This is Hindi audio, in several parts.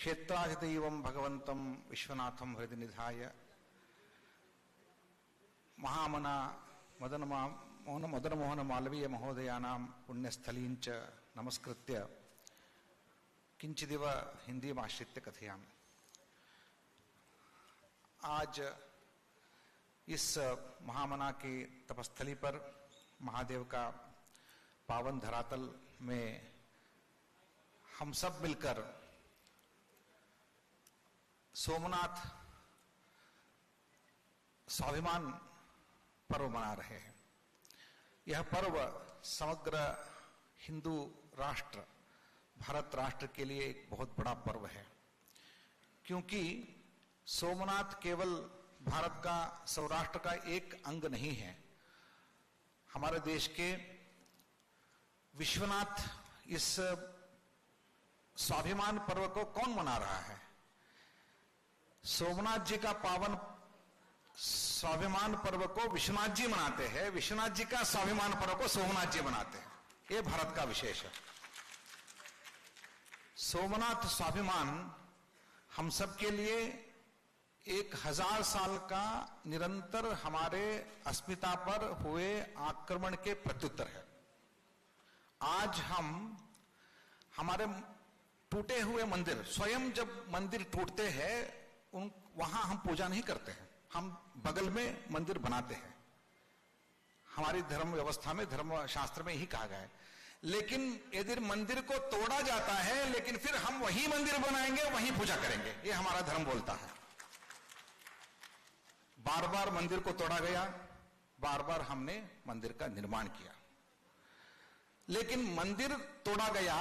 क्षेत्राधिदैवं भगवन्तं विश्वनाथं हृदि निधाय महामना मदनमोहन मालवीय महोदयानां पुण्यस्थलीं च नमस्कृत्य किंचिदिव हिंदीमाश्रित्य कथयामि। आज इस महामना की तपस्थली पर महादेव का पावन धरातल में हम सब मिलकर सोमनाथ स्वाभिमान पर्व मना रहे हैं। यह पर्व समग्र हिंदू राष्ट्र भारत राष्ट्र के लिए एक बहुत बड़ा पर्व है, क्योंकि सोमनाथ केवल भारत का सौराष्ट्र का एक अंग नहीं है। हमारे देश के विश्वनाथ इस स्वाभिमान पर्व को कौन मना रहा है? सोमनाथ जी का पावन स्वाभिमान पर्व को विश्वनाथ जी मनाते हैं, विश्वनाथ जी का स्वाभिमान पर्व को सोमनाथ जी मनाते हैं। यह भारत का विशेष है। सोमनाथ स्वाभिमान हम सब के लिए 1000 साल का निरंतर हमारे अस्मिता पर हुए आक्रमण के प्रत्युत्तर है। आज हम हमारे टूटे हुए मंदिर, स्वयं जब मंदिर टूटते हैं वहां हम पूजा नहीं करते हैं, हम बगल में मंदिर बनाते हैं। हमारी धर्म व्यवस्था में, धर्म शास्त्र में ही कहा गया है। लेकिन यदि मंदिर को तोड़ा जाता है लेकिन फिर हम वही मंदिर बनाएंगे, वही पूजा करेंगे, ये हमारा धर्म बोलता है। बार बार मंदिर को तोड़ा गया, बार बार हमने मंदिर का निर्माण किया, लेकिन मंदिर तोड़ा गया,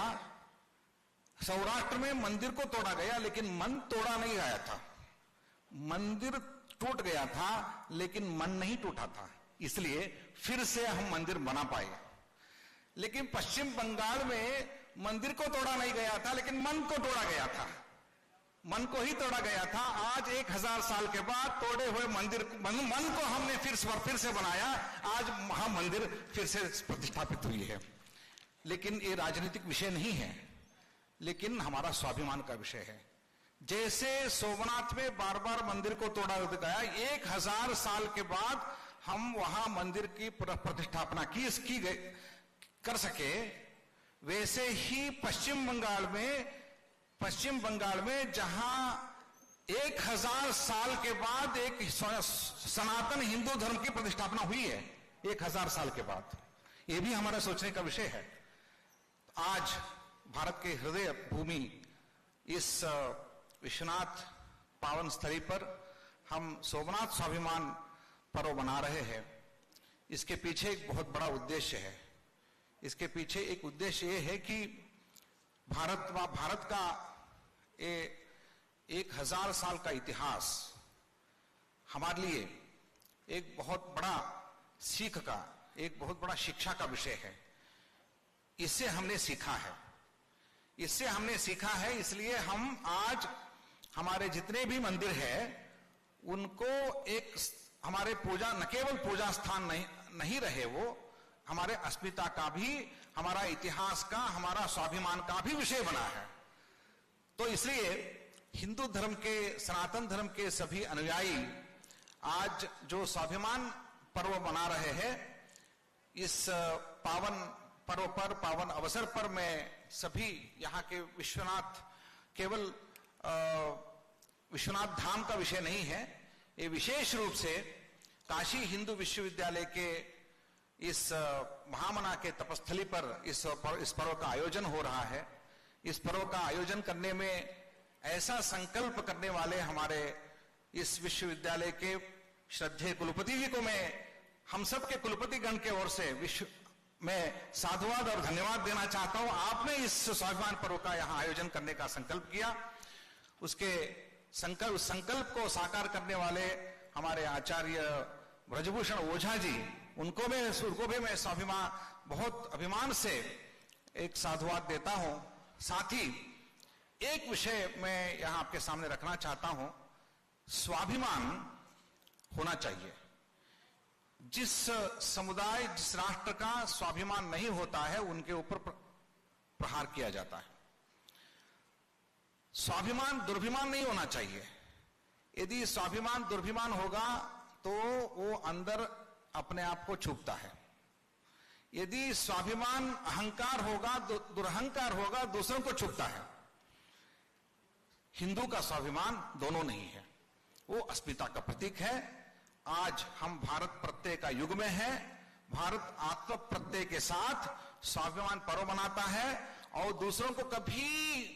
सौराष्ट्र में मंदिर को तोड़ा गया लेकिन मन तोड़ा नहीं गया था। मंदिर टूट गया था लेकिन मन नहीं टूटा था, इसलिए फिर से हम मंदिर बना पाए। लेकिन पश्चिम बंगाल में मंदिर को तोड़ा नहीं गया था लेकिन मन को तोड़ा गया था, मन को ही तोड़ा गया था। आज 1000 साल के बाद तोड़े हुए मंदिर मन को हमने फिर से बनाया। आज महामंदिर फिर से प्रतिष्ठापित हुई है। लेकिन ये राजनीतिक विषय नहीं है, लेकिन हमारा स्वाभिमान का विषय है। जैसे सोमनाथ में बार बार मंदिर को तोड़ा गया, 1000 साल के बाद हम वहां मंदिर की प्रतिष्ठापना कर सके, वैसे ही पश्चिम बंगाल में जहां 1000 साल के बाद एक सनातन हिंदू धर्म की प्रतिष्ठापना हुई है, 1000 साल के बाद, यह भी हमारा सोचने का विषय है। आज भारत के हृदय भूमि इस विश्वनाथ पावन स्थली पर हम सोमनाथ स्वाभिमान पर्व मना रहे हैं। इसके पीछे एक बहुत बड़ा उद्देश्य है। इसके पीछे एक उद्देश्य यह है कि भारत का 1000 साल का इतिहास हमारे लिए एक बहुत बड़ा सीख का, एक बहुत बड़ा शिक्षा का विषय है। इससे हमने सीखा है, इसलिए हम आज हमारे जितने भी मंदिर हैं उनको एक हमारे पूजा, न केवल पूजा स्थान नहीं रहे, वो हमारे अस्मिता का भी, हमारा इतिहास का, हमारा स्वाभिमान का भी विषय बना है। तो इसलिए हिंदू धर्म के, सनातन धर्म के सभी अनुयायी आज जो स्वाभिमान पर्व मना रहे हैं, इस पावन पर्व पर, पावन अवसर पर मैं सभी यहाँ के विश्वनाथ, केवल विश्वनाथ धाम का विषय नहीं है, ये विशेष रूप से काशी हिंदू विश्वविद्यालय के इस महामना के तपस्थली पर इस पर्व का आयोजन हो रहा है। इस पर्व का आयोजन करने में ऐसा संकल्प करने वाले हमारे इस विश्वविद्यालय के श्रद्धेय कुलपति जी को मैं हम सब के कुलपति गण के ओर से मैं साधुवाद और धन्यवाद देना चाहता हूं। आपने इस स्वाभिमान पर्व का यहां आयोजन करने का संकल्प किया। उस संकल्प को साकार करने वाले हमारे आचार्य ब्रजभूषण ओझा जी, उनको भी मैं स्वाभिमान, बहुत अभिमान से एक साधुवाद देता हूं। साथ ही एक विषय मैं यहां आपके सामने रखना चाहता हूं। स्वाभिमान होना चाहिए। जिस समुदाय, जिस राष्ट्र का स्वाभिमान नहीं होता है, उनके ऊपर प्रहार किया जाता है। स्वाभिमान दुर्भिमान नहीं होना चाहिए। यदि स्वाभिमान दुर्भिमान होगा तो वो अंदर अपने आप को छुपता है। यदि स्वाभिमान अहंकार होगा, दुरहंकार होगा, दूसरों को छुपता है। हिंदू का स्वाभिमान दोनों नहीं है, वो अस्मिता का प्रतीक है। आज हम भारत प्रत्यय का युग में है। भारत आत्म प्रत्यय के साथ स्वाभिमान पर्व मनाता है और दूसरों को कभी,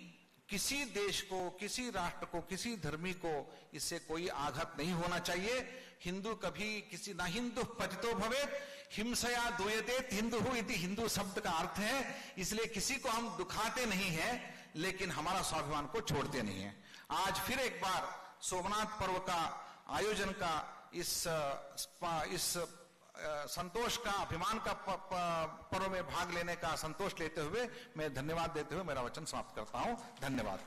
किसी देश को, किसी राष्ट्र को, किसी धर्मी को इससे कोई आघात नहीं होना चाहिए। हिंदू कभी किसी, ना हिंदू पतितो भवेत् हिंसया दूयते, हिंदू इति हिंदू शब्द का अर्थ है। इसलिए किसी को हम दुखाते नहीं हैं, लेकिन हमारा स्वाभिमान को छोड़ते नहीं है। आज फिर एक बार सोमनाथ पर्व का आयोजन का इस संतोष का, अभिमान का पर्व में भाग लेने का संतोष लेते हुए मैं धन्यवाद देते हुए मेरा वचन समाप्त करता हूं। धन्यवाद।